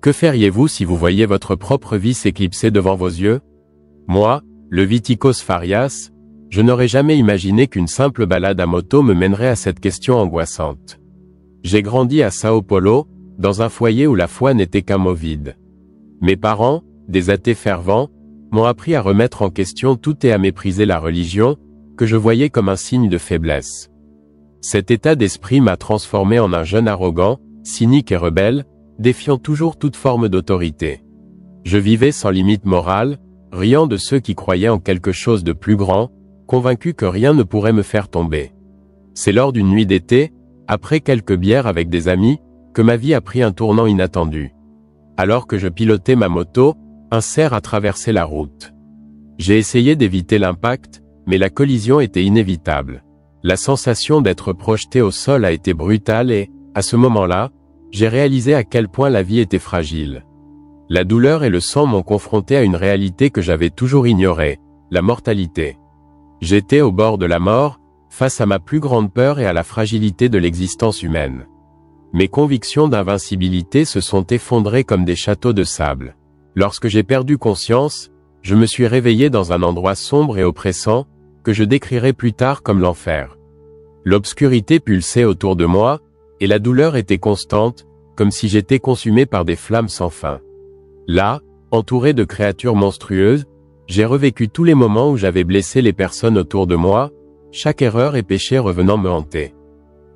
Que feriez-vous si vous voyiez votre propre vie s'éclipser devant vos yeux? Moi, Levitikos Farias, je n'aurais jamais imaginé qu'une simple balade à moto me mènerait à cette question angoissante. J'ai grandi à Sao Paulo, dans un foyer où la foi n'était qu'un mot vide. Mes parents, des athées fervents, m'ont appris à remettre en question tout et à mépriser la religion, que je voyais comme un signe de faiblesse. Cet état d'esprit m'a transformé en un jeune arrogant, cynique et rebelle, défiant toujours toute forme d'autorité. Je vivais sans limite morale, riant de ceux qui croyaient en quelque chose de plus grand, convaincu que rien ne pourrait me faire tomber. C'est lors d'une nuit d'été, après quelques bières avec des amis, que ma vie a pris un tournant inattendu. Alors que je pilotais ma moto, un cerf a traversé la route. J'ai essayé d'éviter l'impact, mais la collision était inévitable. La sensation d'être projeté au sol a été brutale et, à ce moment-là, j'ai réalisé à quel point la vie était fragile. La douleur et le sang m'ont confronté à une réalité que j'avais toujours ignorée, la mortalité. J'étais au bord de la mort, face à ma plus grande peur et à la fragilité de l'existence humaine. Mes convictions d'invincibilité se sont effondrées comme des châteaux de sable. Lorsque j'ai perdu conscience, je me suis réveillé dans un endroit sombre et oppressant, que je décrirai plus tard comme l'enfer. L'obscurité pulsait autour de moi, et la douleur était constante, comme si j'étais consumé par des flammes sans fin. Là, entouré de créatures monstrueuses, j'ai revécu tous les moments où j'avais blessé les personnes autour de moi, chaque erreur et péché revenant me hanter.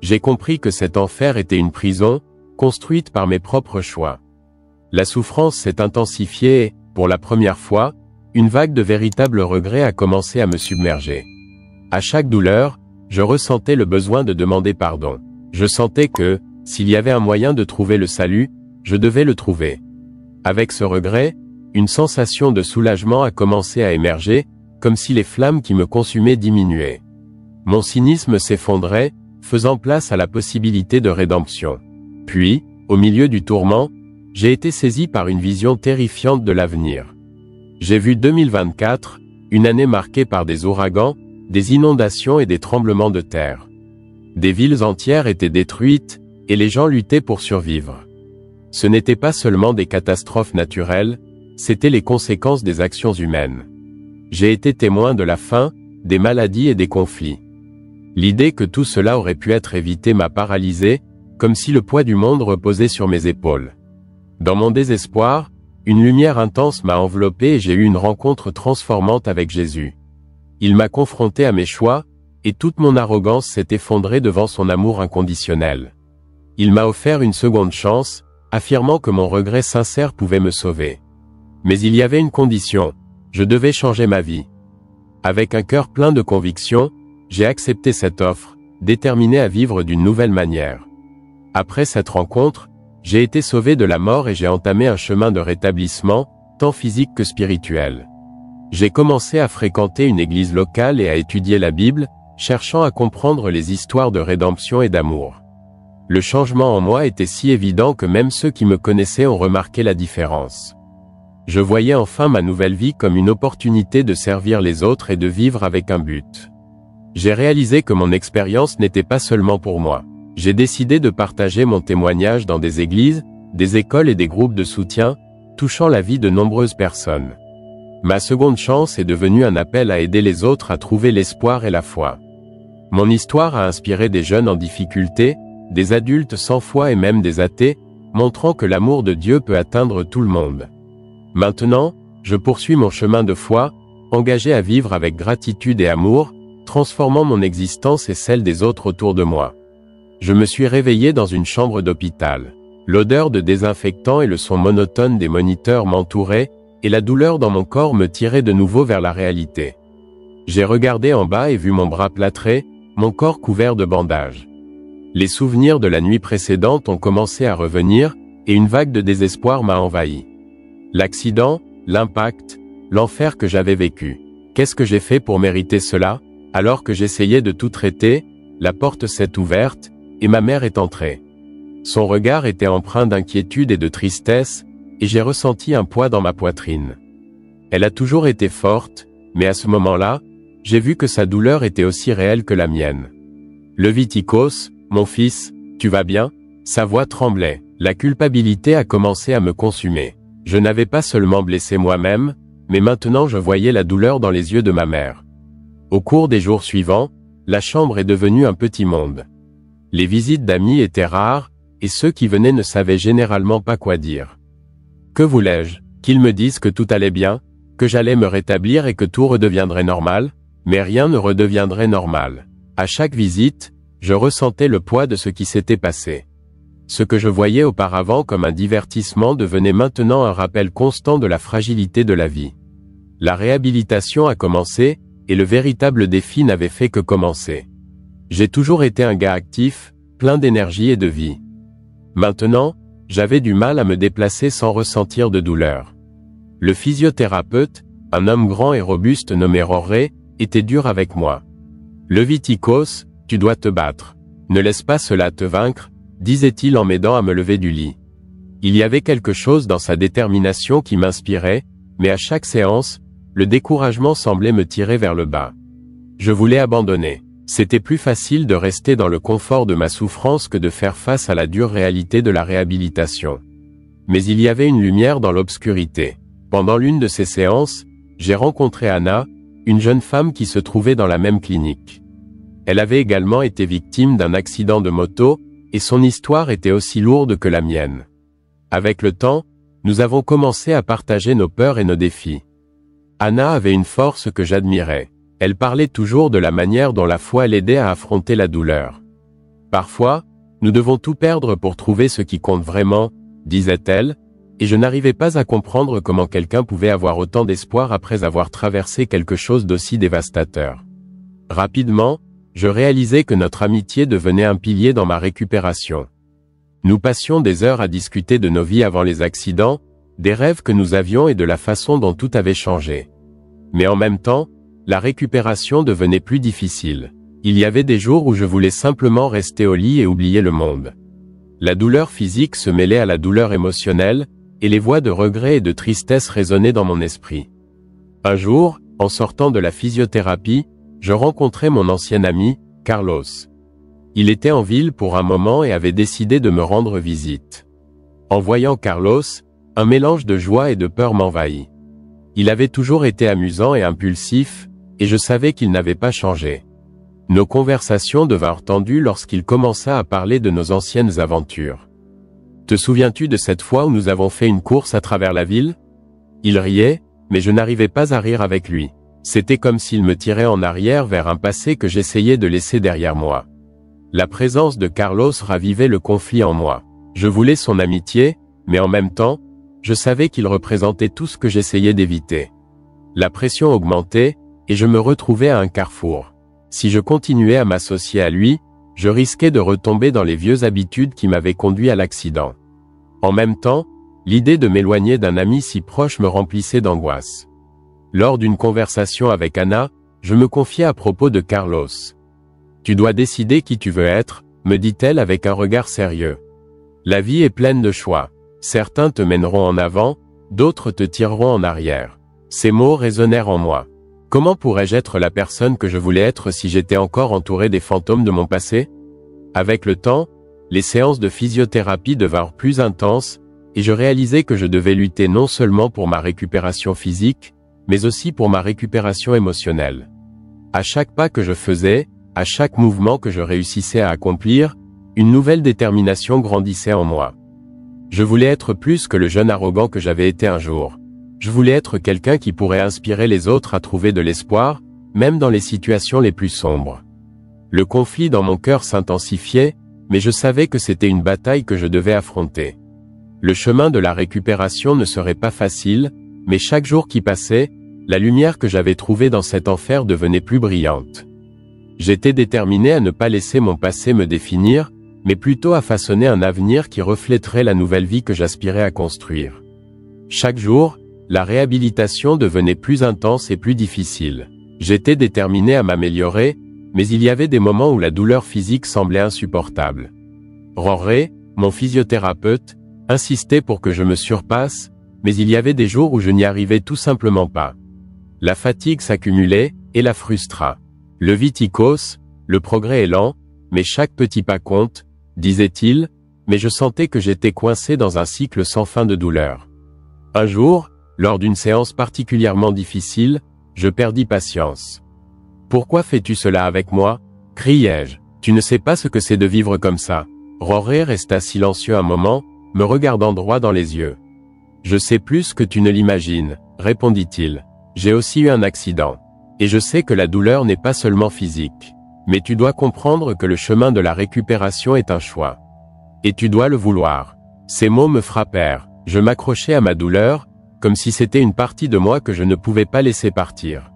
J'ai compris que cet enfer était une prison, construite par mes propres choix. La souffrance s'est intensifiée et, pour la première fois, une vague de véritables regrets a commencé à me submerger. À chaque douleur, je ressentais le besoin de demander pardon. Je sentais que, s'il y avait un moyen de trouver le salut, je devais le trouver. Avec ce regret, une sensation de soulagement a commencé à émerger, comme si les flammes qui me consumaient diminuaient. Mon cynisme s'effondrait, faisant place à la possibilité de rédemption. Puis, au milieu du tourment, j'ai été saisi par une vision terrifiante de l'avenir. J'ai vu 2024, une année marquée par des ouragans, des inondations et des tremblements de terre. Des villes entières étaient détruites, et les gens luttaient pour survivre. Ce n'étaient pas seulement des catastrophes naturelles, c'étaient les conséquences des actions humaines. J'ai été témoin de la faim, des maladies et des conflits. L'idée que tout cela aurait pu être évité m'a paralysé, comme si le poids du monde reposait sur mes épaules. Dans mon désespoir, une lumière intense m'a enveloppé et j'ai eu une rencontre transformante avec Jésus. Il m'a confronté à mes choix, et toute mon arrogance s'est effondrée devant son amour inconditionnel. Il m'a offert une seconde chance, affirmant que mon regret sincère pouvait me sauver. Mais il y avait une condition, je devais changer ma vie. Avec un cœur plein de conviction, j'ai accepté cette offre, déterminé à vivre d'une nouvelle manière. Après cette rencontre, j'ai été sauvé de la mort et j'ai entamé un chemin de rétablissement, tant physique que spirituel. J'ai commencé à fréquenter une église locale et à étudier la Bible, cherchant à comprendre les histoires de rédemption et d'amour. Le changement en moi était si évident que même ceux qui me connaissaient ont remarqué la différence. Je voyais enfin ma nouvelle vie comme une opportunité de servir les autres et de vivre avec un but. J'ai réalisé que mon expérience n'était pas seulement pour moi. J'ai décidé de partager mon témoignage dans des églises, des écoles et des groupes de soutien, touchant la vie de nombreuses personnes. Ma seconde chance est devenue un appel à aider les autres à trouver l'espoir et la foi. Mon histoire a inspiré des jeunes en difficulté, des adultes sans foi et même des athées, montrant que l'amour de Dieu peut atteindre tout le monde. Maintenant, je poursuis mon chemin de foi, engagé à vivre avec gratitude et amour, transformant mon existence et celle des autres autour de moi. Je me suis réveillé dans une chambre d'hôpital. L'odeur de désinfectant et le son monotone des moniteurs m'entouraient, et la douleur dans mon corps me tirait de nouveau vers la réalité. J'ai regardé en bas et vu mon bras plâtré, mon corps couvert de bandages. Les souvenirs de la nuit précédente ont commencé à revenir, et une vague de désespoir m'a envahi. L'accident, l'impact, l'enfer que j'avais vécu. Qu'est-ce que j'ai fait pour mériter cela? Alors que j'essayais de tout traiter, la porte s'est ouverte, et ma mère est entrée. Son regard était empreint d'inquiétude et de tristesse, et j'ai ressenti un poids dans ma poitrine. Elle a toujours été forte, mais à ce moment-là, j'ai vu que sa douleur était aussi réelle que la mienne. Levitikos, mon fils, tu vas bien? Sa voix tremblait. La culpabilité a commencé à me consumer. Je n'avais pas seulement blessé moi-même, mais maintenant je voyais la douleur dans les yeux de ma mère. Au cours des jours suivants, la chambre est devenue un petit monde. Les visites d'amis étaient rares, et ceux qui venaient ne savaient généralement pas quoi dire. Que voulais-je? Qu'ils me disent que tout allait bien, que j'allais me rétablir et que tout redeviendrait normal, mais rien ne redeviendrait normal. À chaque visite, je ressentais le poids de ce qui s'était passé. Ce que je voyais auparavant comme un divertissement devenait maintenant un rappel constant de la fragilité de la vie. La réhabilitation a commencé, et le véritable défi n'avait fait que commencer. J'ai toujours été un gars actif, plein d'énergie et de vie. Maintenant, j'avais du mal à me déplacer sans ressentir de douleur. Le physiothérapeute, un homme grand et robuste nommé Roré, était dur avec moi. Levitikos, tu dois te battre. Ne laisse pas cela te vaincre, disait-il en m'aidant à me lever du lit. Il y avait quelque chose dans sa détermination qui m'inspirait, mais à chaque séance, le découragement semblait me tirer vers le bas. Je voulais abandonner. C'était plus facile de rester dans le confort de ma souffrance que de faire face à la dure réalité de la réhabilitation. Mais il y avait une lumière dans l'obscurité. Pendant l'une de ces séances, j'ai rencontré Anna, une jeune femme qui se trouvait dans la même clinique. Elle avait également été victime d'un accident de moto, et son histoire était aussi lourde que la mienne. Avec le temps, nous avons commencé à partager nos peurs et nos défis. Anna avait une force que j'admirais. Elle parlait toujours de la manière dont la foi l'aidait à affronter la douleur. Parfois, nous devons tout perdre pour trouver ce qui compte vraiment, disait-elle, et je n'arrivais pas à comprendre comment quelqu'un pouvait avoir autant d'espoir après avoir traversé quelque chose d'aussi dévastateur. Rapidement, je réalisais que notre amitié devenait un pilier dans ma récupération. Nous passions des heures à discuter de nos vies avant les accidents, des rêves que nous avions et de la façon dont tout avait changé. Mais en même temps, la récupération devenait plus difficile. Il y avait des jours où je voulais simplement rester au lit et oublier le monde. La douleur physique se mêlait à la douleur émotionnelle, et les voix de regret et de tristesse résonnaient dans mon esprit. Un jour, en sortant de la physiothérapie, je rencontrai mon ancien ami, Carlos. Il était en ville pour un moment et avait décidé de me rendre visite. En voyant Carlos, un mélange de joie et de peur m'envahit. Il avait toujours été amusant et impulsif, et je savais qu'il n'avait pas changé. Nos conversations devinrent tendues lorsqu'il commença à parler de nos anciennes aventures. « Te souviens-tu de cette fois où nous avons fait une course à travers la ville ?» Il riait, mais je n'arrivais pas à rire avec lui. C'était comme s'il me tirait en arrière vers un passé que j'essayais de laisser derrière moi. La présence de Carlos ravivait le conflit en moi. Je voulais son amitié, mais en même temps, je savais qu'il représentait tout ce que j'essayais d'éviter. La pression augmentait, et je me retrouvais à un carrefour. Si je continuais à m'associer à lui, je risquais de retomber dans les vieuses habitudes qui m'avaient conduit à l'accident. En même temps, l'idée de m'éloigner d'un ami si proche me remplissait d'angoisse. Lors d'une conversation avec Anna, je me confiai à propos de Carlos. « Tu dois décider qui tu veux être », me dit-elle avec un regard sérieux. « La vie est pleine de choix. Certains te mèneront en avant, d'autres te tireront en arrière. » Ces mots résonnèrent en moi. Comment pourrais-je être la personne que je voulais être si j'étais encore entouré des fantômes de mon passé? Avec le temps, les séances de physiothérapie devinrent plus intenses, et je réalisais que je devais lutter non seulement pour ma récupération physique, mais aussi pour ma récupération émotionnelle. À chaque pas que je faisais, à chaque mouvement que je réussissais à accomplir, une nouvelle détermination grandissait en moi. Je voulais être plus que le jeune arrogant que j'avais été un jour. Je voulais être quelqu'un qui pourrait inspirer les autres à trouver de l'espoir, même dans les situations les plus sombres. Le conflit dans mon cœur s'intensifiait, mais je savais que c'était une bataille que je devais affronter. Le chemin de la récupération ne serait pas facile, mais chaque jour qui passait, la lumière que j'avais trouvée dans cet enfer devenait plus brillante. J'étais déterminé à ne pas laisser mon passé me définir, mais plutôt à façonner un avenir qui reflèterait la nouvelle vie que j'aspirais à construire. Chaque jour, la réhabilitation devenait plus intense et plus difficile. J'étais déterminé à m'améliorer, mais il y avait des moments où la douleur physique semblait insupportable. Roré, mon physiothérapeute, insistait pour que je me surpasse, mais il y avait des jours où je n'y arrivais tout simplement pas. La fatigue s'accumulait, et la frustra. Levitikos, le progrès est lent, mais chaque petit pas compte, disait-il, mais je sentais que j'étais coincé dans un cycle sans fin de douleur. Un jour, lors d'une séance particulièrement difficile, je perdis patience. « Pourquoi fais-tu cela avec moi ?» criai-je. « Tu ne sais pas ce que c'est de vivre comme ça. » Roré resta silencieux un moment, me regardant droit dans les yeux. « Je sais plus que tu ne l'imagines, » répondit-il. « J'ai aussi eu un accident. Et je sais que la douleur n'est pas seulement physique. Mais tu dois comprendre que le chemin de la récupération est un choix. Et tu dois le vouloir. » Ces mots me frappèrent. Je m'accrochais à ma douleur, comme si c'était une partie de moi que je ne pouvais pas laisser partir.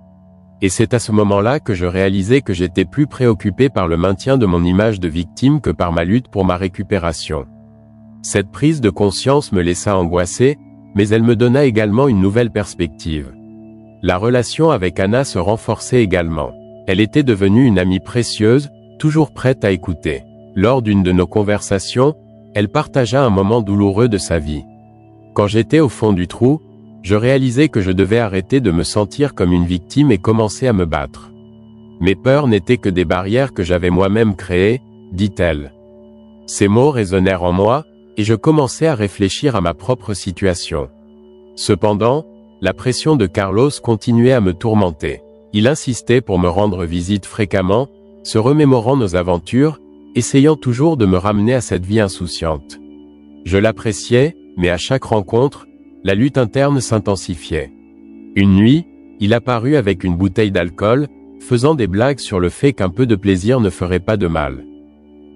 Et c'est à ce moment-là que je réalisais que j'étais plus préoccupé par le maintien de mon image de victime que par ma lutte pour ma récupération. Cette prise de conscience me laissa angoissé, mais elle me donna également une nouvelle perspective. La relation avec Anna se renforçait également. Elle était devenue une amie précieuse, toujours prête à écouter. Lors d'une de nos conversations, elle partagea un moment douloureux de sa vie. Quand j'étais au fond du trou, je réalisais que je devais arrêter de me sentir comme une victime et commencer à me battre. Mes peurs n'étaient que des barrières que j'avais moi-même créées, dit-elle. Ces mots résonnèrent en moi, et je commençais à réfléchir à ma propre situation. Cependant, la pression de Carlos continuait à me tourmenter. Il insistait pour me rendre visite fréquemment, se remémorant nos aventures, essayant toujours de me ramener à cette vie insouciante. Je l'appréciais, mais à chaque rencontre, la lutte interne s'intensifiait. Une nuit, il apparut avec une bouteille d'alcool, faisant des blagues sur le fait qu'un peu de plaisir ne ferait pas de mal.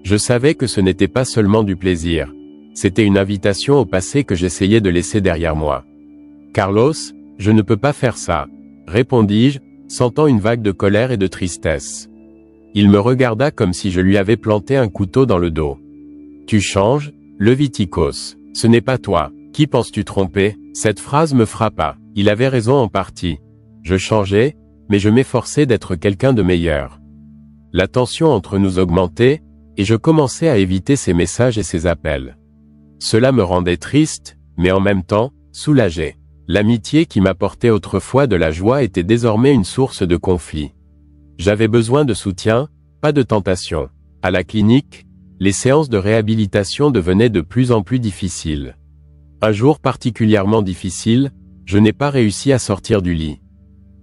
Je savais que ce n'était pas seulement du plaisir, c'était une invitation au passé que j'essayais de laisser derrière moi. « Carlos, je ne peux pas faire ça, » répondis-je, sentant une vague de colère et de tristesse. Il me regarda comme si je lui avais planté un couteau dans le dos. « Tu changes, Levitikos. Ce n'est pas toi. Qui penses-tu tromper ?» Cette phrase me frappa. Il avait raison en partie. Je changeais, mais je m'efforçais d'être quelqu'un de meilleur. La tension entre nous augmentait, et je commençais à éviter ses messages et ses appels. Cela me rendait triste, mais en même temps, soulagé. L'amitié qui m'apportait autrefois de la joie était désormais une source de conflit. J'avais besoin de soutien, pas de tentation. À la clinique, les séances de réhabilitation devenaient de plus en plus difficiles. Un jour particulièrement difficile, je n'ai pas réussi à sortir du lit.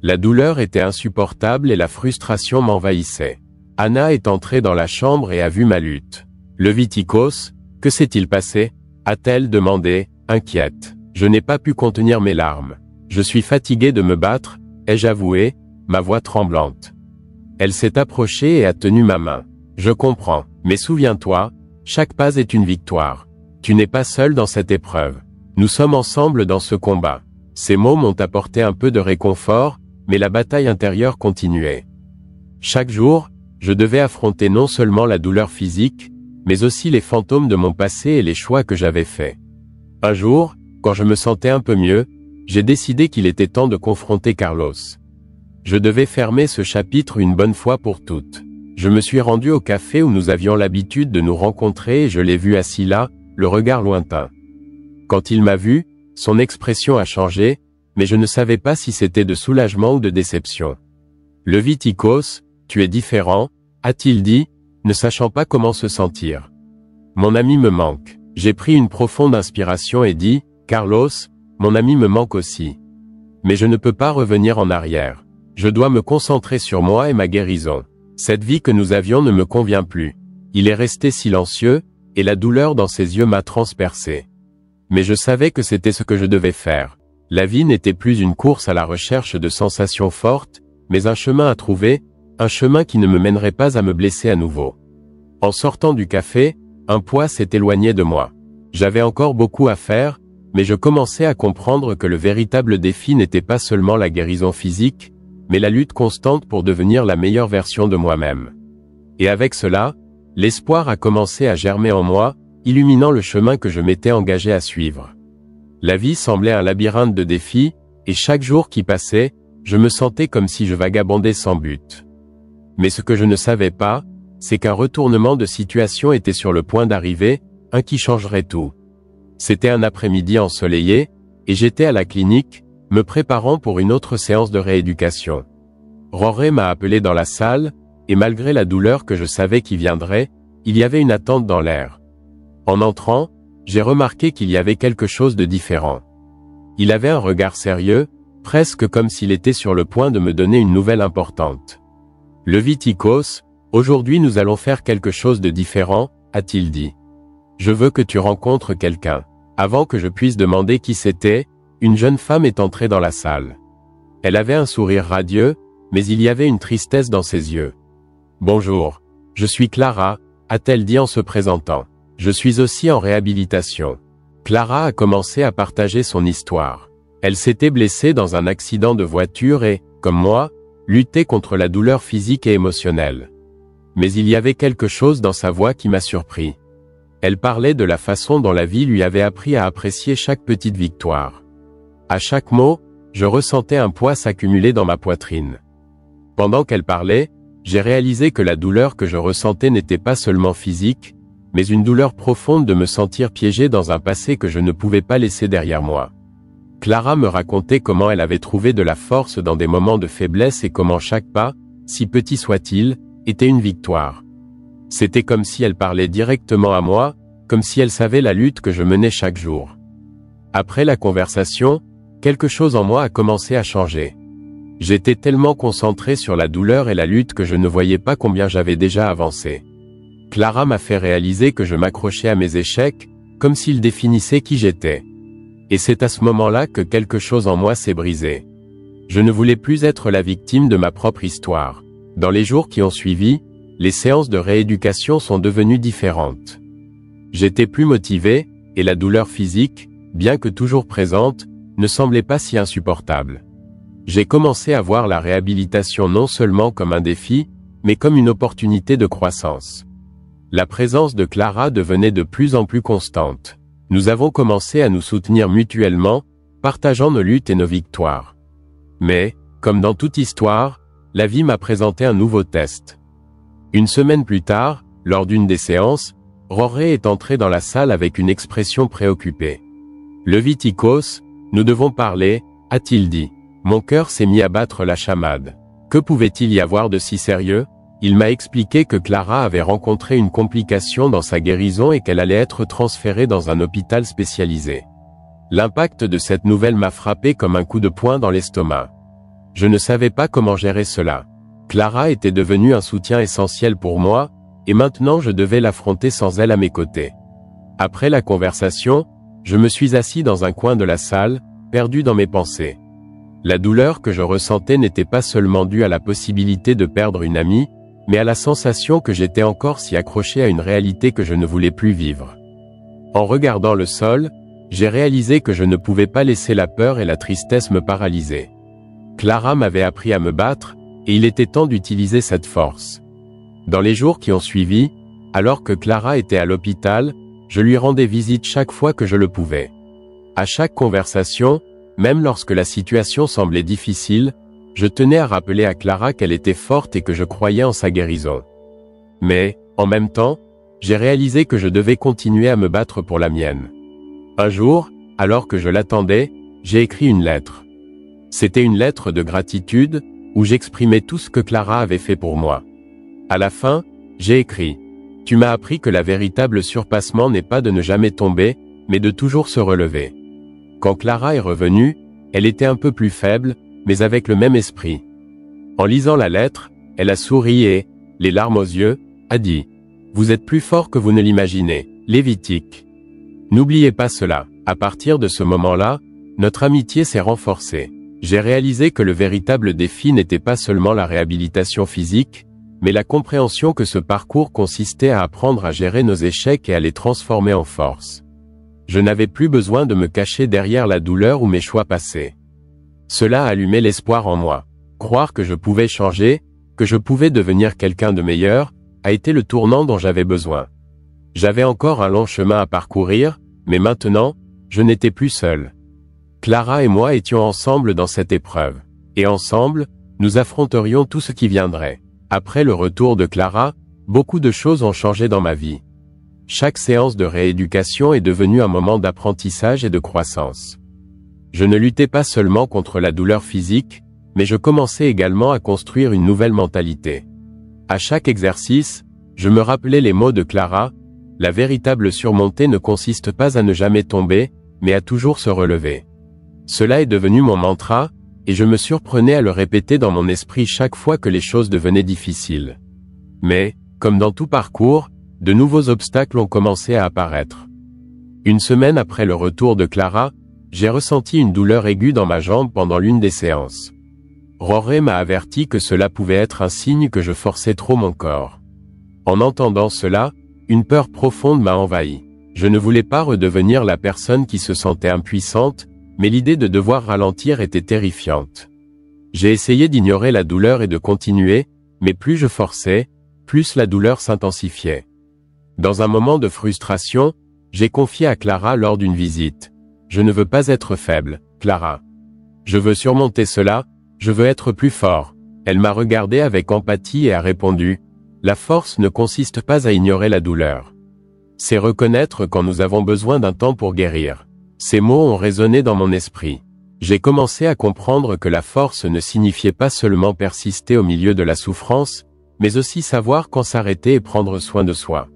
La douleur était insupportable et la frustration m'envahissait. Anna est entrée dans la chambre et a vu ma lutte. « Levitikos, que s'est-il passé ?» a-t-elle demandé, inquiète. Je n'ai pas pu contenir mes larmes. Je suis fatiguée de me battre, ai-je avoué, ma voix tremblante. Elle s'est approchée et a tenu ma main. Je comprends, mais souviens-toi, chaque pas est une victoire. Tu n'es pas seul dans cette épreuve. Nous sommes ensemble dans ce combat. Ces mots m'ont apporté un peu de réconfort, mais la bataille intérieure continuait. Chaque jour, je devais affronter non seulement la douleur physique, mais aussi les fantômes de mon passé et les choix que j'avais faits. Un jour, quand je me sentais un peu mieux, j'ai décidé qu'il était temps de confronter Carlos. Je devais fermer ce chapitre une bonne fois pour toutes. Je me suis rendu au café où nous avions l'habitude de nous rencontrer et je l'ai vu assis là, le regard lointain. Quand il m'a vu, son expression a changé, mais je ne savais pas si c'était de soulagement ou de déception. « Levitikos, tu es différent », a-t-il dit, ne sachant pas comment se sentir. « Mon ami me manque. » J'ai pris une profonde inspiration et dit, « Carlos, mon ami me manque aussi. Mais je ne peux pas revenir en arrière. Je dois me concentrer sur moi et ma guérison. Cette vie que nous avions ne me convient plus. » Il est resté silencieux, et la douleur dans ses yeux m'a transpercé. Mais je savais que c'était ce que je devais faire. La vie n'était plus une course à la recherche de sensations fortes, mais un chemin à trouver, un chemin qui ne me mènerait pas à me blesser à nouveau. En sortant du café, un poids s'est éloigné de moi. J'avais encore beaucoup à faire, mais je commençais à comprendre que le véritable défi n'était pas seulement la guérison physique, mais la lutte constante pour devenir la meilleure version de moi-même. Et avec cela, l'espoir a commencé à germer en moi, illuminant le chemin que je m'étais engagé à suivre. La vie semblait un labyrinthe de défis, et chaque jour qui passait, je me sentais comme si je vagabondais sans but. Mais ce que je ne savais pas, c'est qu'un retournement de situation était sur le point d'arriver, un qui changerait tout. C'était un après-midi ensoleillé, et j'étais à la clinique, me préparant pour une autre séance de rééducation. Roré m'a appelé dans la salle, et malgré la douleur que je savais qui viendrait, il y avait une attente dans l'air. En entrant, j'ai remarqué qu'il y avait quelque chose de différent. Il avait un regard sérieux, presque comme s'il était sur le point de me donner une nouvelle importante. « Levitikos, aujourd'hui nous allons faire quelque chose de différent, a-t-il dit. Je veux que tu rencontres quelqu'un. » Avant que je puisse demander qui c'était, une jeune femme est entrée dans la salle. Elle avait un sourire radieux, mais il y avait une tristesse dans ses yeux. « Bonjour, je suis Clara », a-t-elle dit en se présentant. « Je suis aussi en réhabilitation. » Clara a commencé à partager son histoire. Elle s'était blessée dans un accident de voiture et, comme moi, luttait contre la douleur physique et émotionnelle. Mais il y avait quelque chose dans sa voix qui m'a surpris. Elle parlait de la façon dont la vie lui avait appris à apprécier chaque petite victoire. À chaque mot, je ressentais un poids s'accumuler dans ma poitrine. Pendant qu'elle parlait, j'ai réalisé que la douleur que je ressentais n'était pas seulement physique, mais une douleur profonde de me sentir piégé dans un passé que je ne pouvais pas laisser derrière moi. Clara me racontait comment elle avait trouvé de la force dans des moments de faiblesse et comment chaque pas, si petit soit-il, était une victoire. C'était comme si elle parlait directement à moi, comme si elle savait la lutte que je menais chaque jour. Après la conversation, quelque chose en moi a commencé à changer. J'étais tellement concentré sur la douleur et la lutte que je ne voyais pas combien j'avais déjà avancé. Clara m'a fait réaliser que je m'accrochais à mes échecs, comme s'ils définissaient qui j'étais. Et c'est à ce moment-là que quelque chose en moi s'est brisé. Je ne voulais plus être la victime de ma propre histoire. Dans les jours qui ont suivi, les séances de rééducation sont devenues différentes. J'étais plus motivé, et la douleur physique, bien que toujours présente, ne semblait pas si insupportable. J'ai commencé à voir la réhabilitation non seulement comme un défi, mais comme une opportunité de croissance. La présence de Clara devenait de plus en plus constante. Nous avons commencé à nous soutenir mutuellement, partageant nos luttes et nos victoires. Mais, comme dans toute histoire, la vie m'a présenté un nouveau test. Une semaine plus tard, lors d'une des séances, Roré est entré dans la salle avec une expression préoccupée. « Levitikos, nous devons parler, a-t-il dit. Mon cœur s'est mis à battre la chamade. Que pouvait-il y avoir de si sérieux? Il m'a expliqué que Clara avait rencontré une complication dans sa guérison et qu'elle allait être transférée dans un hôpital spécialisé. L'impact de cette nouvelle m'a frappé comme un coup de poing dans l'estomac. Je ne savais pas comment gérer cela. Clara était devenue un soutien essentiel pour moi, et maintenant je devais l'affronter sans elle à mes côtés. Après la conversation, je me suis assis dans un coin de la salle, perdu dans mes pensées. La douleur que je ressentais n'était pas seulement due à la possibilité de perdre une amie, mais à la sensation que j'étais encore si accroché à une réalité que je ne voulais plus vivre. En regardant le sol, j'ai réalisé que je ne pouvais pas laisser la peur et la tristesse me paralyser. Clara m'avait appris à me battre, et il était temps d'utiliser cette force. Dans les jours qui ont suivi, alors que Clara était à l'hôpital, je lui rendais visite chaque fois que je le pouvais. À chaque conversation, même lorsque la situation semblait difficile, je tenais à rappeler à Clara qu'elle était forte et que je croyais en sa guérison. Mais, en même temps, j'ai réalisé que je devais continuer à me battre pour la mienne. Un jour, alors que je l'attendais, j'ai écrit une lettre. C'était une lettre de gratitude, où j'exprimais tout ce que Clara avait fait pour moi. À la fin, j'ai écrit « Tu m'as appris que la véritable surpassement n'est pas de ne jamais tomber, mais de toujours se relever. » Quand Clara est revenue, elle était un peu plus faible, mais avec le même esprit. En lisant la lettre, elle a souri et, les larmes aux yeux, a dit « Vous êtes plus fort que vous ne l'imaginez, Lévitique. » N'oubliez pas cela. À partir de ce moment-là, notre amitié s'est renforcée. J'ai réalisé que le véritable défi n'était pas seulement la réhabilitation physique, mais la compréhension que ce parcours consistait à apprendre à gérer nos échecs et à les transformer en force. Je n'avais plus besoin de me cacher derrière la douleur ou mes choix passés. Cela a allumé l'espoir en moi. Croire que je pouvais changer, que je pouvais devenir quelqu'un de meilleur, a été le tournant dont j'avais besoin. J'avais encore un long chemin à parcourir, mais maintenant, je n'étais plus seul. Clara et moi étions ensemble dans cette épreuve. Et ensemble, nous affronterions tout ce qui viendrait. Après le retour de Clara, beaucoup de choses ont changé dans ma vie. Chaque séance de rééducation est devenue un moment d'apprentissage et de croissance. Je ne luttais pas seulement contre la douleur physique, mais je commençais également à construire une nouvelle mentalité. À chaque exercice, je me rappelais les mots de Clara, « La véritable surmontée ne consiste pas à ne jamais tomber, mais à toujours se relever. Cela est devenu mon mantra, et je me surprenais à le répéter dans mon esprit chaque fois que les choses devenaient difficiles. Mais, comme dans tout parcours, de nouveaux obstacles ont commencé à apparaître. Une semaine après le retour de Clara, j'ai ressenti une douleur aiguë dans ma jambe pendant l'une des séances. Roré m'a averti que cela pouvait être un signe que je forçais trop mon corps. En entendant cela, une peur profonde m'a envahi. Je ne voulais pas redevenir la personne qui se sentait impuissante, mais l'idée de devoir ralentir était terrifiante. J'ai essayé d'ignorer la douleur et de continuer, mais plus je forçais, plus la douleur s'intensifiait. Dans un moment de frustration, j'ai confié à Clara lors d'une visite. « Je ne veux pas être faible, Clara. Je veux surmonter cela, je veux être plus fort. » Elle m'a regardé avec empathie et a répondu « La force ne consiste pas à ignorer la douleur. C'est reconnaître quand nous avons besoin d'un temps pour guérir. » Ces mots ont résonné dans mon esprit. J'ai commencé à comprendre que la force ne signifiait pas seulement persister au milieu de la souffrance, mais aussi savoir quand s'arrêter et prendre soin de soi.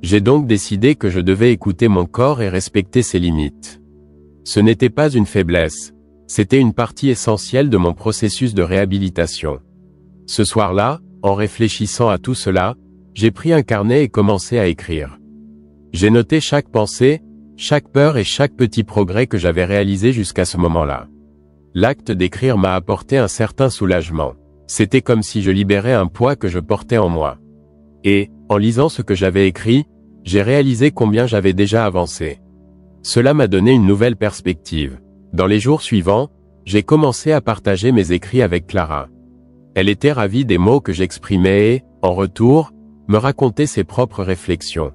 J'ai donc décidé que je devais écouter mon corps et respecter ses limites. Ce n'était pas une faiblesse, c'était une partie essentielle de mon processus de réhabilitation. Ce soir-là, en réfléchissant à tout cela, j'ai pris un carnet et commencé à écrire. J'ai noté chaque pensée, chaque peur et chaque petit progrès que j'avais réalisé jusqu'à ce moment-là. L'acte d'écrire m'a apporté un certain soulagement. C'était comme si je libérais un poids que je portais en moi. Et, en lisant ce que j'avais écrit, j'ai réalisé combien j'avais déjà avancé. Cela m'a donné une nouvelle perspective. Dans les jours suivants, j'ai commencé à partager mes écrits avec Clara. Elle était ravie des mots que j'exprimais et, en retour, me racontait ses propres réflexions.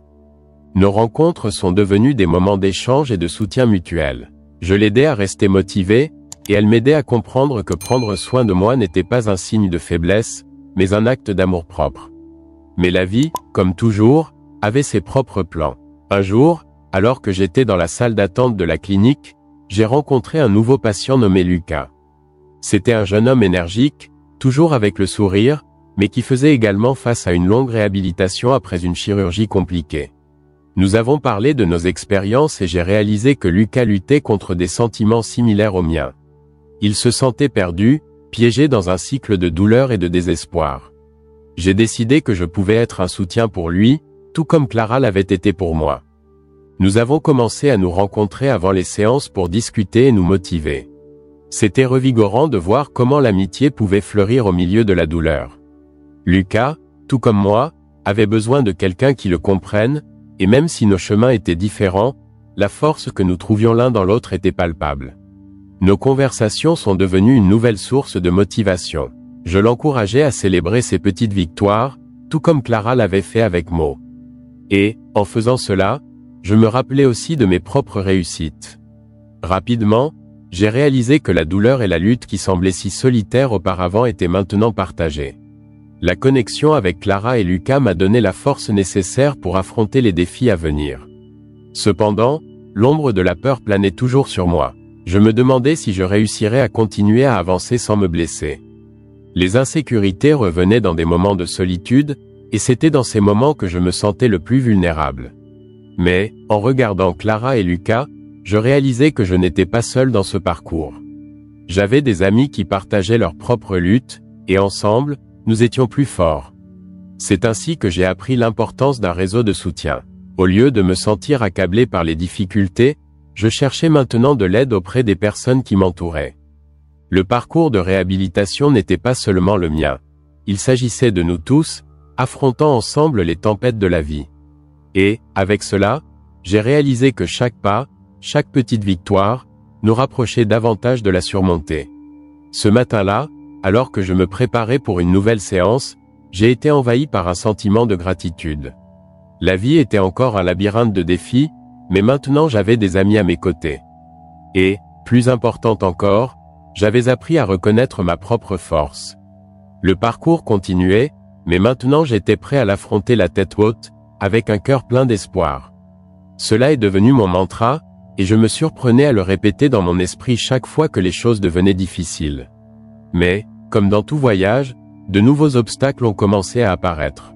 Nos rencontres sont devenues des moments d'échange et de soutien mutuel. Je l'aidais à rester motivé, et elle m'aidait à comprendre que prendre soin de moi n'était pas un signe de faiblesse, mais un acte d'amour-propre. Mais la vie, comme toujours, avait ses propres plans. Un jour, alors que j'étais dans la salle d'attente de la clinique, j'ai rencontré un nouveau patient nommé Lucas. C'était un jeune homme énergique, toujours avec le sourire, mais qui faisait également face à une longue réhabilitation après une chirurgie compliquée. Nous avons parlé de nos expériences et j'ai réalisé que Lucas luttait contre des sentiments similaires aux miens. Il se sentait perdu, piégé dans un cycle de douleur et de désespoir. J'ai décidé que je pouvais être un soutien pour lui, tout comme Clara l'avait été pour moi. Nous avons commencé à nous rencontrer avant les séances pour discuter et nous motiver. C'était revigorant de voir comment l'amitié pouvait fleurir au milieu de la douleur. Lucas, tout comme moi, avait besoin de quelqu'un qui le comprenne, et même si nos chemins étaient différents, la force que nous trouvions l'un dans l'autre était palpable. Nos conversations sont devenues une nouvelle source de motivation. Je l'encourageais à célébrer ses petites victoires, tout comme Clara l'avait fait avec Mo. Et, en faisant cela, je me rappelais aussi de mes propres réussites. Rapidement, j'ai réalisé que la douleur et la lutte qui semblaient si solitaires auparavant étaient maintenant partagées. La connexion avec Clara et Lucas m'a donné la force nécessaire pour affronter les défis à venir. Cependant, l'ombre de la peur planait toujours sur moi. Je me demandais si je réussirais à continuer à avancer sans me blesser. Les insécurités revenaient dans des moments de solitude, et c'était dans ces moments que je me sentais le plus vulnérable. Mais, en regardant Clara et Lucas, je réalisais que je n'étais pas seul dans ce parcours. J'avais des amis qui partageaient leur propre lutte, et ensemble, nous étions plus forts. C'est ainsi que j'ai appris l'importance d'un réseau de soutien. Au lieu de me sentir accablé par les difficultés, je cherchais maintenant de l'aide auprès des personnes qui m'entouraient. Le parcours de réhabilitation n'était pas seulement le mien. Il s'agissait de nous tous, affrontant ensemble les tempêtes de la vie. Et, avec cela, j'ai réalisé que chaque pas, chaque petite victoire, nous rapprochait davantage de la surmonter. Ce matin-là, alors que je me préparais pour une nouvelle séance, j'ai été envahi par un sentiment de gratitude. La vie était encore un labyrinthe de défis, mais maintenant j'avais des amis à mes côtés. Et, plus important encore, j'avais appris à reconnaître ma propre force. Le parcours continuait, mais maintenant j'étais prêt à l'affronter la tête haute, avec un cœur plein d'espoir. Cela est devenu mon mantra, et je me surprenais à le répéter dans mon esprit chaque fois que les choses devenaient difficiles. Mais, comme dans tout voyage, de nouveaux obstacles ont commencé à apparaître.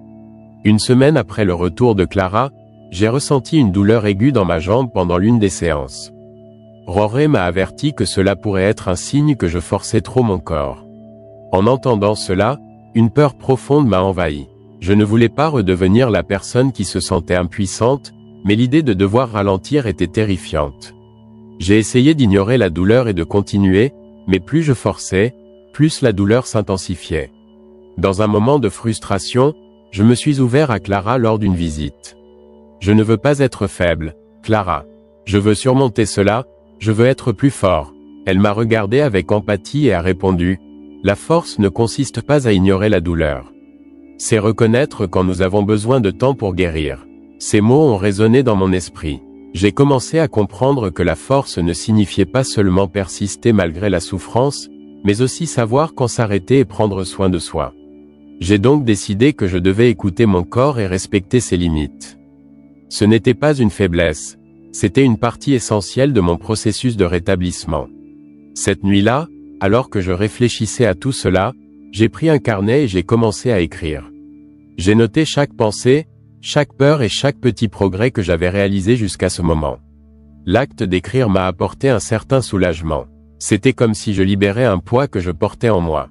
Une semaine après le retour de Clara, j'ai ressenti une douleur aiguë dans ma jambe pendant l'une des séances. Roré m'a averti que cela pourrait être un signe que je forçais trop mon corps. En entendant cela, une peur profonde m'a envahi. Je ne voulais pas redevenir la personne qui se sentait impuissante, mais l'idée de devoir ralentir était terrifiante. J'ai essayé d'ignorer la douleur et de continuer, mais plus je forçais, plus la douleur s'intensifiait. Dans un moment de frustration, je me suis ouvert à Clara lors d'une visite. Je ne veux pas être faible, Clara. Je veux surmonter cela, je veux être plus fort. Elle m'a regardé avec empathie et a répondu, « La force ne consiste pas à ignorer la douleur. C'est reconnaître quand nous avons besoin de temps pour guérir. » Ces mots ont résonné dans mon esprit. J'ai commencé à comprendre que la force ne signifiait pas seulement persister malgré la souffrance, mais aussi savoir quand s'arrêter et prendre soin de soi. J'ai donc décidé que je devais écouter mon corps et respecter ses limites. Ce n'était pas une faiblesse, c'était une partie essentielle de mon processus de rétablissement. Cette nuit-là, alors que je réfléchissais à tout cela, j'ai pris un carnet et j'ai commencé à écrire. J'ai noté chaque pensée, chaque peur et chaque petit progrès que j'avais réalisé jusqu'à ce moment. L'acte d'écrire m'a apporté un certain soulagement. C'était comme si je libérais un poids que je portais en moi.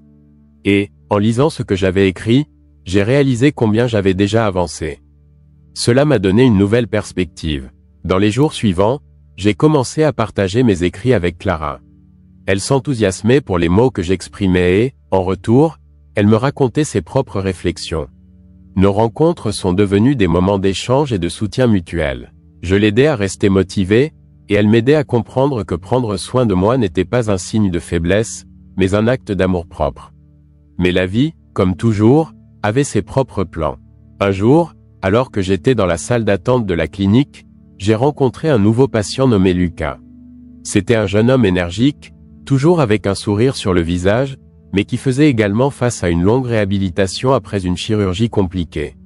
Et, en lisant ce que j'avais écrit, j'ai réalisé combien j'avais déjà avancé. Cela m'a donné une nouvelle perspective. Dans les jours suivants, j'ai commencé à partager mes écrits avec Clara. Elle s'enthousiasmait pour les mots que j'exprimais et, en retour, elle me racontait ses propres réflexions. Nos rencontres sont devenues des moments d'échange et de soutien mutuel. Je l'aidais à rester motivé, et elle m'aidait à comprendre que prendre soin de moi n'était pas un signe de faiblesse, mais un acte d'amour-propre. Mais la vie, comme toujours, avait ses propres plans. Un jour, alors que j'étais dans la salle d'attente de la clinique, j'ai rencontré un nouveau patient nommé Lucas. C'était un jeune homme énergique, toujours avec un sourire sur le visage, mais qui faisait également face à une longue réhabilitation après une chirurgie compliquée.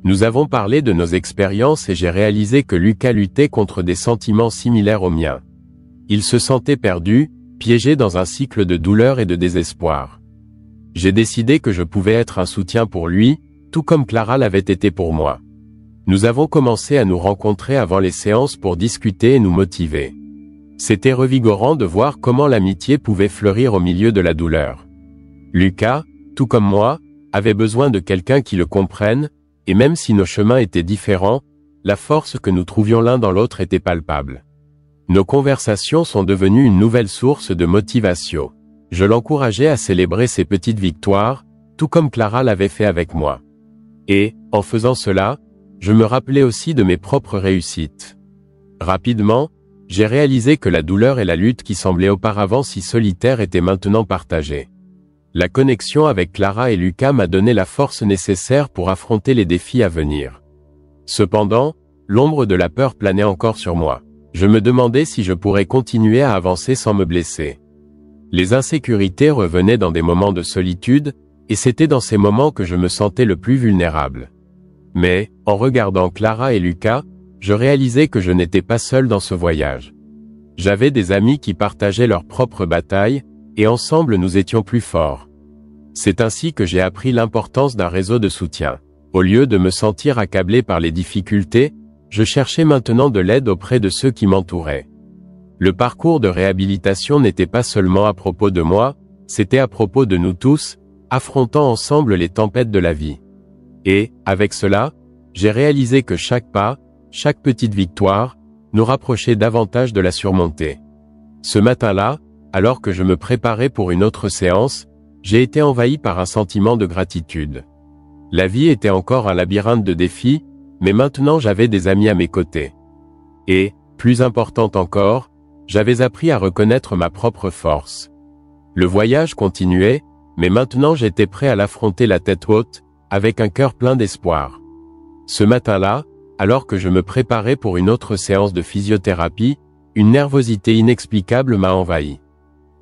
Nous avons parlé de nos expériences et j'ai réalisé que Lucas luttait contre des sentiments similaires aux miens. Il se sentait perdu, piégé dans un cycle de douleur et de désespoir. J'ai décidé que je pouvais être un soutien pour lui, tout comme Clara l'avait été pour moi. Nous avons commencé à nous rencontrer avant les séances pour discuter et nous motiver. C'était revigorant de voir comment l'amitié pouvait fleurir au milieu de la douleur. Lucas, tout comme moi, avait besoin de quelqu'un qui le comprenne, et même si nos chemins étaient différents, la force que nous trouvions l'un dans l'autre était palpable. Nos conversations sont devenues une nouvelle source de motivation. Je l'encourageais à célébrer ses petites victoires, tout comme Clara l'avait fait avec moi. Et, en faisant cela, je me rappelais aussi de mes propres réussites. Rapidement, j'ai réalisé que la douleur et la lutte qui semblaient auparavant si solitaires étaient maintenant partagées. La connexion avec Clara et Lucas m'a donné la force nécessaire pour affronter les défis à venir. Cependant, l'ombre de la peur planait encore sur moi. Je me demandais si je pourrais continuer à avancer sans me blesser. Les insécurités revenaient dans des moments de solitude, et c'était dans ces moments que je me sentais le plus vulnérable. Mais, en regardant Clara et Lucas, je réalisais que je n'étais pas seul dans ce voyage. J'avais des amis qui partageaient leurs propres batailles, et ensemble nous étions plus forts. C'est ainsi que j'ai appris l'importance d'un réseau de soutien. Au lieu de me sentir accablé par les difficultés, je cherchais maintenant de l'aide auprès de ceux qui m'entouraient. Le parcours de réhabilitation n'était pas seulement à propos de moi, c'était à propos de nous tous, affrontant ensemble les tempêtes de la vie. Et, avec cela, j'ai réalisé que chaque pas, chaque petite victoire, nous rapprochait davantage de la surmonter. Ce matin-là, alors que je me préparais pour une autre séance, j'ai été envahi par un sentiment de gratitude. La vie était encore un labyrinthe de défis, mais maintenant j'avais des amis à mes côtés. Et, plus important encore, j'avais appris à reconnaître ma propre force. Le voyage continuait, mais maintenant j'étais prêt à l'affronter la tête haute, avec un cœur plein d'espoir. Ce matin-là, alors que je me préparais pour une autre séance de physiothérapie, une nervosité inexplicable m'a envahi.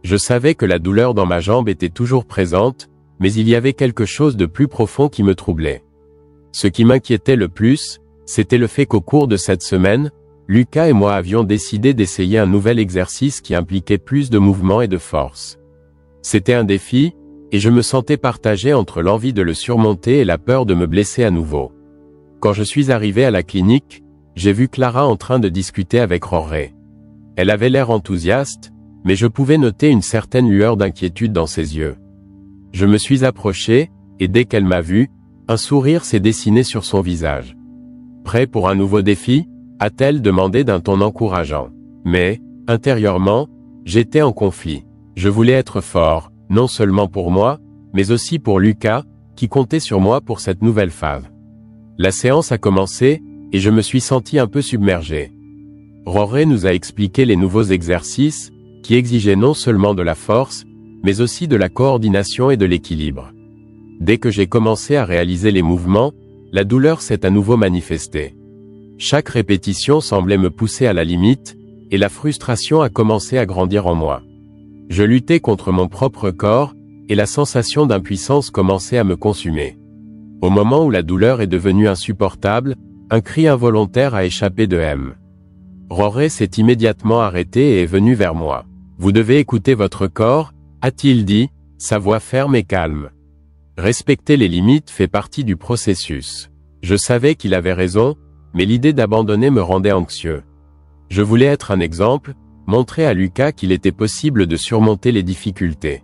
Je savais que la douleur dans ma jambe était toujours présente, mais il y avait quelque chose de plus profond qui me troublait. Ce qui m'inquiétait le plus, c'était le fait qu'au cours de cette semaine, Lucas et moi avions décidé d'essayer un nouvel exercice qui impliquait plus de mouvement et de force. C'était un défi, et je me sentais partagé entre l'envie de le surmonter et la peur de me blesser à nouveau. Quand je suis arrivé à la clinique, j'ai vu Clara en train de discuter avec Roré. Elle avait l'air enthousiaste, mais je pouvais noter une certaine lueur d'inquiétude dans ses yeux. Je me suis approché, et dès qu'elle m'a vu, un sourire s'est dessiné sur son visage. « Prêt pour un nouveau défi ?» a-t-elle demandé d'un ton encourageant. Mais, intérieurement, j'étais en conflit. Je voulais être fort, non seulement pour moi, mais aussi pour Lucas, qui comptait sur moi pour cette nouvelle phase. La séance a commencé, et je me suis senti un peu submergé. Roré nous a expliqué les nouveaux exercices, qui exigeaient non seulement de la force, mais aussi de la coordination et de l'équilibre. Dès que j'ai commencé à réaliser les mouvements, la douleur s'est à nouveau manifestée. Chaque répétition semblait me pousser à la limite, et la frustration a commencé à grandir en moi. Je luttais contre mon propre corps, et la sensation d'impuissance commençait à me consumer. Au moment où la douleur est devenue insupportable, un cri involontaire a échappé de M. Roré s'est immédiatement arrêté et est venu vers moi. « Vous devez écouter votre corps », a-t-il dit, sa voix ferme et calme. Respecter les limites fait partie du processus. Je savais qu'il avait raison, mais l'idée d'abandonner me rendait anxieux. Je voulais être un exemple, montrer à Lucas qu'il était possible de surmonter les difficultés.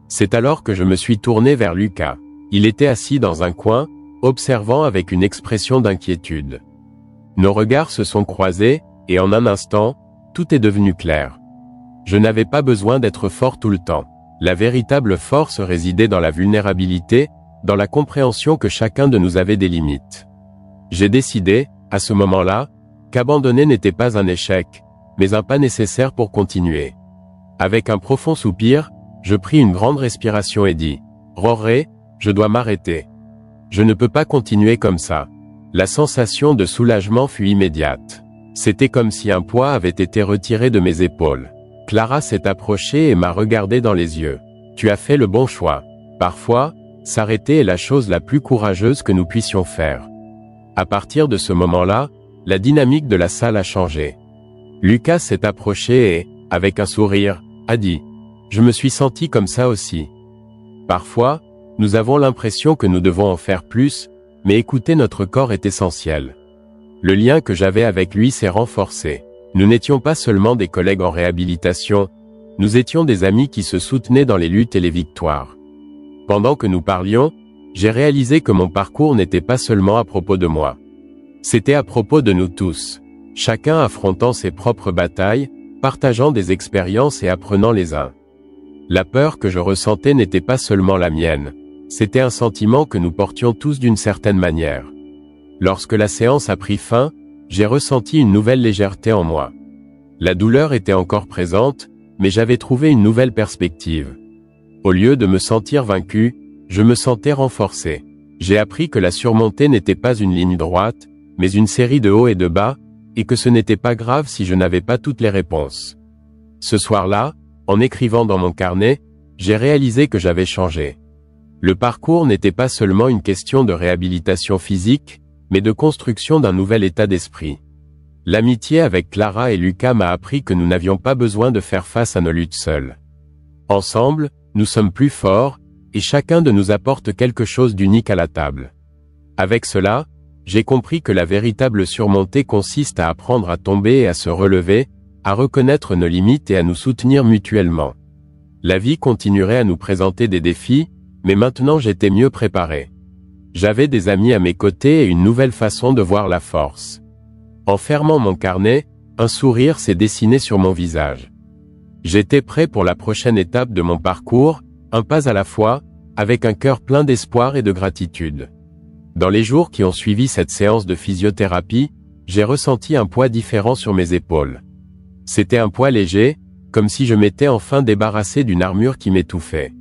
C'est alors que je me suis tourné vers Lucas. Il était assis dans un coin, observant avec une expression d'inquiétude. Nos regards se sont croisés, et en un instant, tout est devenu clair. Je n'avais pas besoin d'être fort tout le temps. La véritable force résidait dans la vulnérabilité, dans la compréhension que chacun de nous avait des limites. J'ai décidé, à ce moment-là, qu'abandonner n'était pas un échec, mais un pas nécessaire pour continuer. Avec un profond soupir, je pris une grande respiration et dis « Roré, je dois m'arrêter. Je ne peux pas continuer comme ça. » La sensation de soulagement fut immédiate. C'était comme si un poids avait été retiré de mes épaules. Clara s'est approchée et m'a regardé dans les yeux. « Tu as fait le bon choix. Parfois, s'arrêter est la chose la plus courageuse que nous puissions faire. » À partir de ce moment-là, la dynamique de la salle a changé. Lucas s'est approché et, avec un sourire, a dit « Je me suis senti comme ça aussi. » Parfois, nous avons l'impression que nous devons en faire plus, mais écouter notre corps est essentiel. Le lien que j'avais avec lui s'est renforcé. Nous n'étions pas seulement des collègues en réhabilitation, nous étions des amis qui se soutenaient dans les luttes et les victoires. Pendant que nous parlions, j'ai réalisé que mon parcours n'était pas seulement à propos de moi. C'était à propos de nous tous, chacun affrontant ses propres batailles, partageant des expériences et apprenant les uns. La peur que je ressentais n'était pas seulement la mienne, c'était un sentiment que nous portions tous d'une certaine manière. Lorsque la séance a pris fin, j'ai ressenti une nouvelle légèreté en moi. La douleur était encore présente, mais j'avais trouvé une nouvelle perspective. Au lieu de me sentir vaincu, je me sentais renforcé. J'ai appris que la surmonter n'était pas une ligne droite, mais une série de hauts et de bas, et que ce n'était pas grave si je n'avais pas toutes les réponses. Ce soir-là, en écrivant dans mon carnet, j'ai réalisé que j'avais changé. Le parcours n'était pas seulement une question de réhabilitation physique, mais de construction d'un nouvel état d'esprit. L'amitié avec Clara et Lucas m'a appris que nous n'avions pas besoin de faire face à nos luttes seuls. Ensemble, nous sommes plus forts, et chacun de nous apporte quelque chose d'unique à la table. Avec cela, j'ai compris que la véritable surmontée consiste à apprendre à tomber et à se relever, à reconnaître nos limites et à nous soutenir mutuellement. La vie continuerait à nous présenter des défis, mais maintenant j'étais mieux préparé. J'avais des amis à mes côtés et une nouvelle façon de voir la force. En fermant mon carnet, un sourire s'est dessiné sur mon visage. J'étais prêt pour la prochaine étape de mon parcours, un pas à la fois, avec un cœur plein d'espoir et de gratitude. Dans les jours qui ont suivi cette séance de physiothérapie, j'ai ressenti un poids différent sur mes épaules. C'était un poids léger, comme si je m'étais enfin débarrassé d'une armure qui m'étouffait.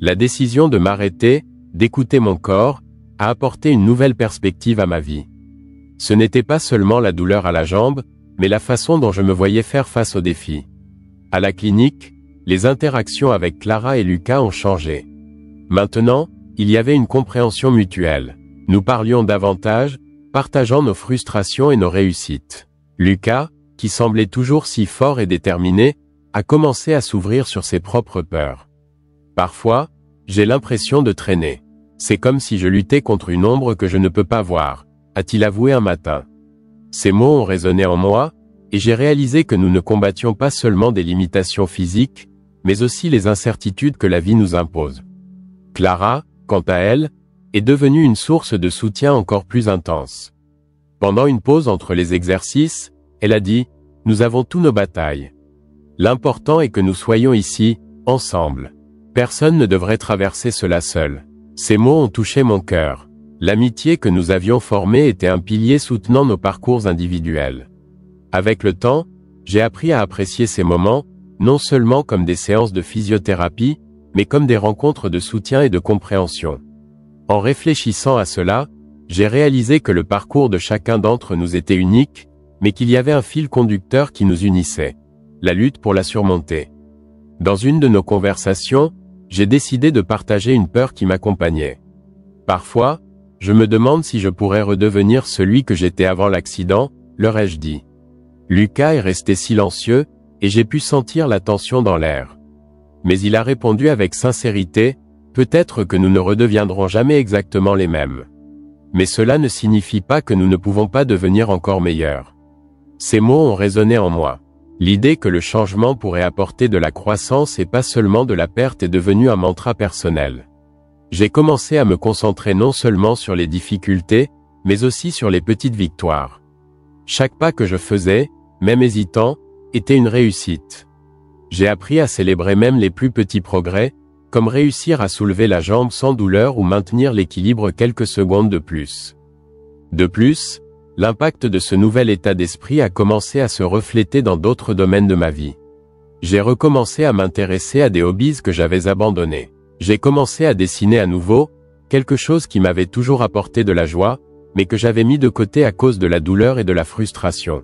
La décision de m'arrêter, d'écouter mon corps, a apporté une nouvelle perspective à ma vie. Ce n'était pas seulement la douleur à la jambe, mais la façon dont je me voyais faire face aux défis. À la clinique, les interactions avec Clara et Lucas ont changé. Maintenant, il y avait une compréhension mutuelle. Nous parlions davantage, partageant nos frustrations et nos réussites. Lucas, qui semblait toujours si fort et déterminé, a commencé à s'ouvrir sur ses propres peurs. Parfois, j'ai l'impression de traîner. C'est comme si je luttais contre une ombre que je ne peux pas voir, a-t-il avoué un matin. Ces mots ont résonné en moi, et j'ai réalisé que nous ne combattions pas seulement des limitations physiques, mais aussi les incertitudes que la vie nous impose. Clara, quant à elle, est devenue une source de soutien encore plus intense. Pendant une pause entre les exercices, elle a dit « Nous avons tous nos batailles. L'important est que nous soyons ici, ensemble. Personne ne devrait traverser cela seul. » Ces mots ont touché mon cœur. L'amitié que nous avions formée était un pilier soutenant nos parcours individuels. Avec le temps, j'ai appris à apprécier ces moments, non seulement comme des séances de physiothérapie, mais comme des rencontres de soutien et de compréhension. En réfléchissant à cela, j'ai réalisé que le parcours de chacun d'entre nous était unique, mais qu'il y avait un fil conducteur qui nous unissait. La lutte pour la surmonter. Dans une de nos conversations, j'ai décidé de partager une peur qui m'accompagnait. Parfois, je me demande si je pourrais redevenir celui que j'étais avant l'accident, leur ai-je dit. Lucas est resté silencieux, et j'ai pu sentir la tension dans l'air. Mais il a répondu avec sincérité, peut-être que nous ne redeviendrons jamais exactement les mêmes. Mais cela ne signifie pas que nous ne pouvons pas devenir encore meilleurs. Ces mots ont résonné en moi. L'idée que le changement pourrait apporter de la croissance et pas seulement de la perte est devenue un mantra personnel. J'ai commencé à me concentrer non seulement sur les difficultés, mais aussi sur les petites victoires. Chaque pas que je faisais, même hésitant, était une réussite. J'ai appris à célébrer même les plus petits progrès, comme réussir à soulever la jambe sans douleur ou maintenir l'équilibre quelques secondes de plus. De plus, l'impact de ce nouvel état d'esprit a commencé à se refléter dans d'autres domaines de ma vie. J'ai recommencé à m'intéresser à des hobbies que j'avais abandonnés. J'ai commencé à dessiner à nouveau, quelque chose qui m'avait toujours apporté de la joie, mais que j'avais mis de côté à cause de la douleur et de la frustration.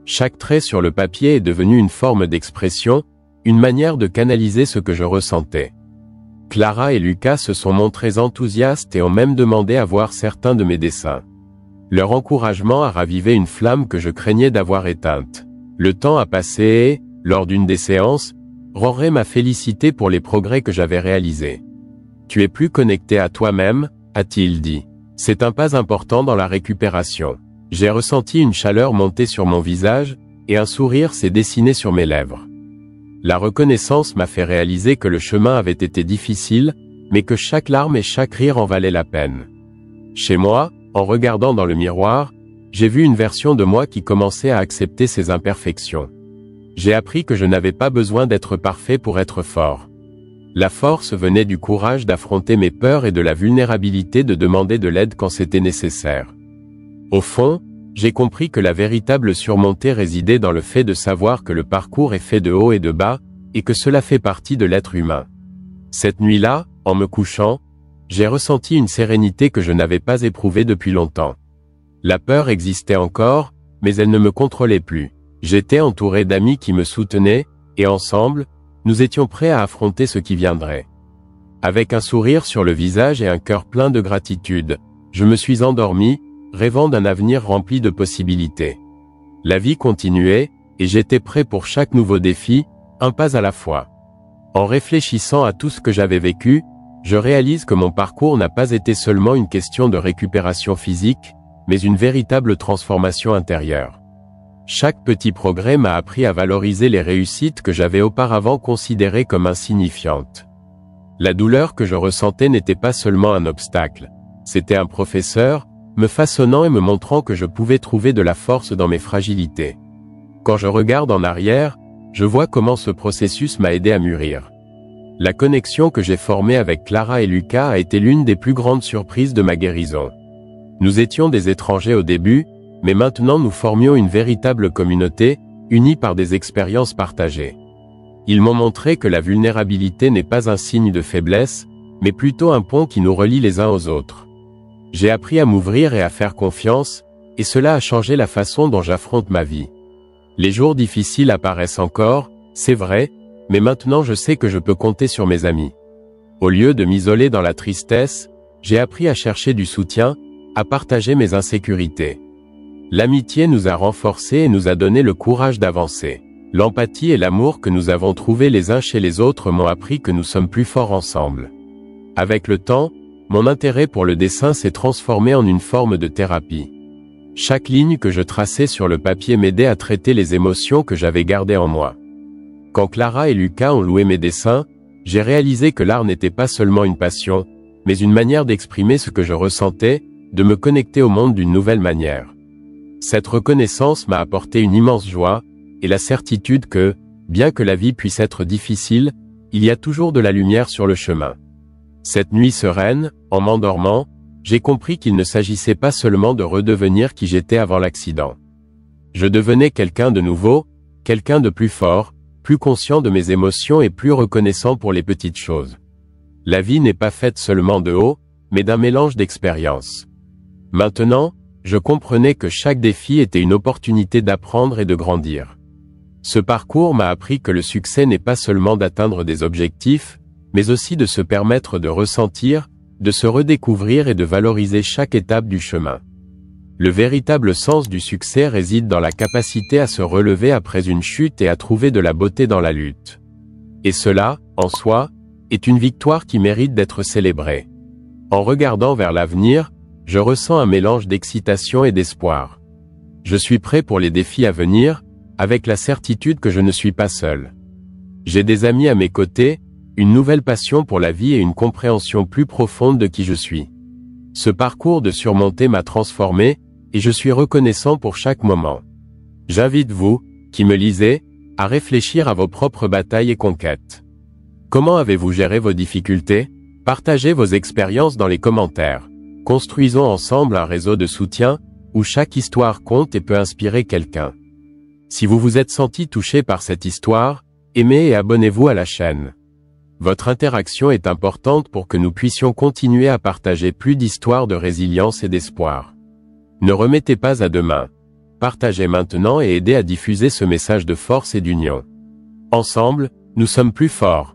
Chaque trait sur le papier est devenu une forme d'expression, une manière de canaliser ce que je ressentais. Clara et Lucas se sont montrés enthousiastes et ont même demandé à voir certains de mes dessins. Leur encouragement a ravivé une flamme que je craignais d'avoir éteinte. Le temps a passé et, lors d'une des séances, Rory m'a félicité pour les progrès que j'avais réalisés. « Tu es plus connecté à toi-même », a-t-il dit. « C'est un pas important dans la récupération. » J'ai ressenti une chaleur monter sur mon visage, et un sourire s'est dessiné sur mes lèvres. La reconnaissance m'a fait réaliser que le chemin avait été difficile, mais que chaque larme et chaque rire en valaient la peine. Chez moi, en regardant dans le miroir, j'ai vu une version de moi qui commençait à accepter ses imperfections. J'ai appris que je n'avais pas besoin d'être parfait pour être fort. La force venait du courage d'affronter mes peurs et de la vulnérabilité de demander de l'aide quand c'était nécessaire. Au fond, j'ai compris que la véritable surmontée résidait dans le fait de savoir que le parcours est fait de haut et de bas, et que cela fait partie de l'être humain. Cette nuit-là, en me couchant, j'ai ressenti une sérénité que je n'avais pas éprouvée depuis longtemps. La peur existait encore, mais elle ne me contrôlait plus. J'étais entouré d'amis qui me soutenaient, et ensemble, nous étions prêts à affronter ce qui viendrait. Avec un sourire sur le visage et un cœur plein de gratitude, je me suis endormi, rêvant d'un avenir rempli de possibilités. La vie continuait, et j'étais prêt pour chaque nouveau défi, un pas à la fois. En réfléchissant à tout ce que j'avais vécu, je réalise que mon parcours n'a pas été seulement une question de récupération physique, mais une véritable transformation intérieure. Chaque petit progrès m'a appris à valoriser les réussites que j'avais auparavant considérées comme insignifiantes. La douleur que je ressentais n'était pas seulement un obstacle, c'était un professeur, me façonnant et me montrant que je pouvais trouver de la force dans mes fragilités. Quand je regarde en arrière, je vois comment ce processus m'a aidé à mûrir. La connexion que j'ai formée avec Clara et Lucas a été l'une des plus grandes surprises de ma guérison. Nous étions des étrangers au début, mais maintenant nous formions une véritable communauté, unie par des expériences partagées. Ils m'ont montré que la vulnérabilité n'est pas un signe de faiblesse, mais plutôt un pont qui nous relie les uns aux autres. J'ai appris à m'ouvrir et à faire confiance, et cela a changé la façon dont j'affronte ma vie. Les jours difficiles apparaissent encore, c'est vrai, mais maintenant je sais que je peux compter sur mes amis. Au lieu de m'isoler dans la tristesse, j'ai appris à chercher du soutien, à partager mes insécurités. L'amitié nous a renforcés et nous a donné le courage d'avancer. L'empathie et l'amour que nous avons trouvés les uns chez les autres m'ont appris que nous sommes plus forts ensemble. Avec le temps, mon intérêt pour le dessin s'est transformé en une forme de thérapie. Chaque ligne que je traçais sur le papier m'aidait à traiter les émotions que j'avais gardées en moi. Quand Clara et Lucas ont loué mes dessins, j'ai réalisé que l'art n'était pas seulement une passion, mais une manière d'exprimer ce que je ressentais, de me connecter au monde d'une nouvelle manière. Cette reconnaissance m'a apporté une immense joie, et la certitude que, bien que la vie puisse être difficile, il y a toujours de la lumière sur le chemin. Cette nuit sereine, en m'endormant, j'ai compris qu'il ne s'agissait pas seulement de redevenir qui j'étais avant l'accident. Je devenais quelqu'un de nouveau, quelqu'un de plus fort, plus conscient de mes émotions et plus reconnaissant pour les petites choses. La vie n'est pas faite seulement de haut, mais d'un mélange d'expériences. Maintenant, je comprenais que chaque défi était une opportunité d'apprendre et de grandir. Ce parcours m'a appris que le succès n'est pas seulement d'atteindre des objectifs, mais aussi de se permettre de ressentir, de se redécouvrir et de valoriser chaque étape du chemin. Le véritable sens du succès réside dans la capacité à se relever après une chute et à trouver de la beauté dans la lutte. Et cela, en soi, est une victoire qui mérite d'être célébrée. En regardant vers l'avenir, je ressens un mélange d'excitation et d'espoir. Je suis prêt pour les défis à venir, avec la certitude que je ne suis pas seul. J'ai des amis à mes côtés, une nouvelle passion pour la vie et une compréhension plus profonde de qui je suis. Ce parcours de surmonter m'a transformé, et je suis reconnaissant pour chaque moment. J'invite vous, qui me lisez, à réfléchir à vos propres batailles et conquêtes. Comment avez-vous géré vos difficultés? Partagez vos expériences dans les commentaires. Construisons ensemble un réseau de soutien, où chaque histoire compte et peut inspirer quelqu'un. Si vous vous êtes senti touché par cette histoire, aimez et abonnez-vous à la chaîne. Votre interaction est importante pour que nous puissions continuer à partager plus d'histoires de résilience et d'espoir. Ne remettez pas à demain. Partagez maintenant et aidez à diffuser ce message de force et d'union. Ensemble, nous sommes plus forts.